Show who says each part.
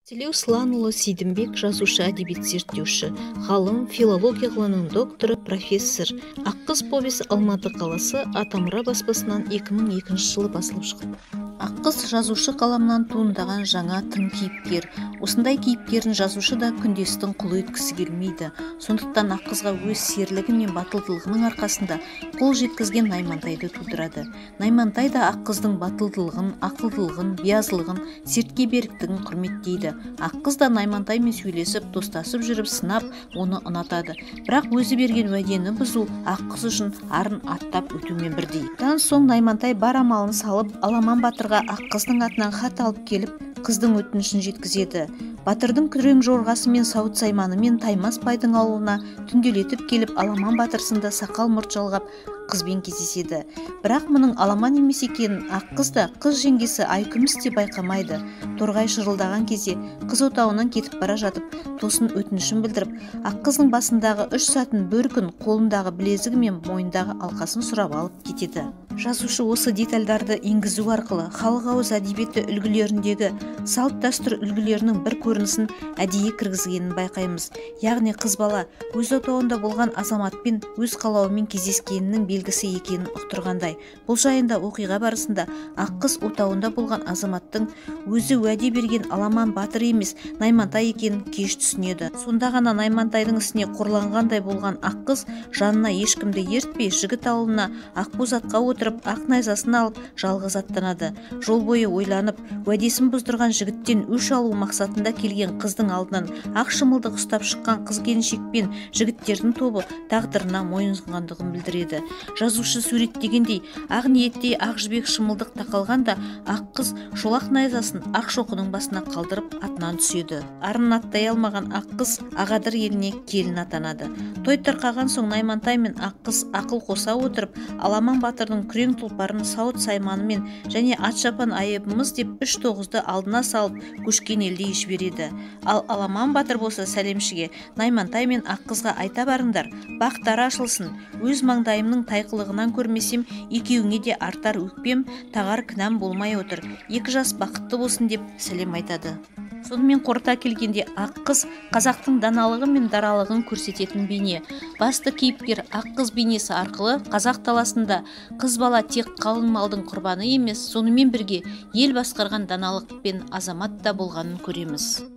Speaker 1: Сланұлы Сейдімбек жазушы, әдебиет зерттеуші, ғалым, филология ғылымының докторы, профессор. Аққыз повесі Алматы қаласы Атамұра баспасынан 2002 жылы басылып шықты. Аққыз жазушы қаламынан туындаған жаңа тың кейіпкер. Осындай кейіпкерін жазушы да күндестің құлы еткісі келмейді. Сондықтан Аққызға өз серлігі мен батылдылығының арқасында қол жеткізген Наймантайды тудырады. Наймантай да Аққыздың батылдылығын, ақылдылығын, биязылығын, сертке беріктігін құрметтейді. Аққыз да Наймантаймен сөйлесіп, достасып жүріп сынап, оны ұнатады. Бірақ өзі берген уәдені бұзу Аққыз үшін арын аттап өтумен бірдей. Одан соң Наймантай бар амалын салып, Аламан Батырға Аққыздың атынан хат алып келіп, қыздың өтінішін жеткізеді. Батырдың күрең жорғасы мен сауыт сайманымен Таймас байдың ауылына түнделетіп келіп, Аламан Батыр сынды сақал мұрт жалғап қызбен кездеседі. Бірақ мұның Аламан емес екенін Аққыз да қыз жеңгесі Айкүміс те байқамайды. Торғай шырылдаған кезде қыз отауынан кетіп бара жатып, тосын өтінішін білдіріп, Аққыздың басындағы 3 сатын бөркін, қолындағы білезігі мен мойындағы алқасын сұрап алып кетеді. Жазушы осы детальдарды енгізу арқылы халық ауыз әдебиеті үлгілеріндегі салт дәстүр үлгілерінің бір көрінісін әдейі кіргізгенін байқаймыз. Яғни қыз бала өз отауында болған азаматпен өз қалауымен кездескенінің белгісі екенін ұқтырғандай. Бұл жайында оқиға барысында Аққыз отауында болған азаматтың өзі уәде берген Аламан Батыр емес, Наймантай екенін кеш түсінеді. Сонда ғана Наймантайдың ісіне қорланғандай болған Аққыз жанына ешкімді ертпей жігіт ауылына Ақбоз атқа отырып, ақ найзасын алып жалғыз аттанады. Жол бойы ойланып, уәдесін бұздырған жігіттен өш алу мақсатында келген қыздың алдынан ақ шымылдық ұстап шыққан қыз келіншекпен жігіттердің тобы тағдырына мойынсұнғандығын білдіреді. Жазушы суреттегендей, ақ ниеттей ақ жібек шымылдық тақалғанда Аққыз шолақ найзасын ақ шоқының басына қалдырып атынан түседі. Арын аттай алмаған Аққыз Ағадыр еліне келін атанады. Той тарқаған соң Наймантай мен Аққыз ақыл қоса отырып, Аламан Батырдың күрең тұлпарын сауыт сайманымен және ат шапан айыбымыз деп 3-9-ды алдына салып көшкен елде жібереді. Ал Аламан Батыр болса сәлемшіге Наймантай мен Аққызға айта барыңдар, бақтары ашылсын, өз маңдайымның тайқылығынан көрмесем, екеуіңе де артар өкпем, тағар кінәм болмай отыр, 2 жас бақытты болсын деп сәлем айтады. Сонымен қорыта келгенде Аққыз қазақтың даналығы мен даралығын көрсететін бейне. Басты кейіпкер Аққыз бейнесі арқылы қазақ даласында қыз бала тек қалың малдың құрбаны емес, сонымен бірге ел басқарған даналық пен азамат та болғанын көреміз.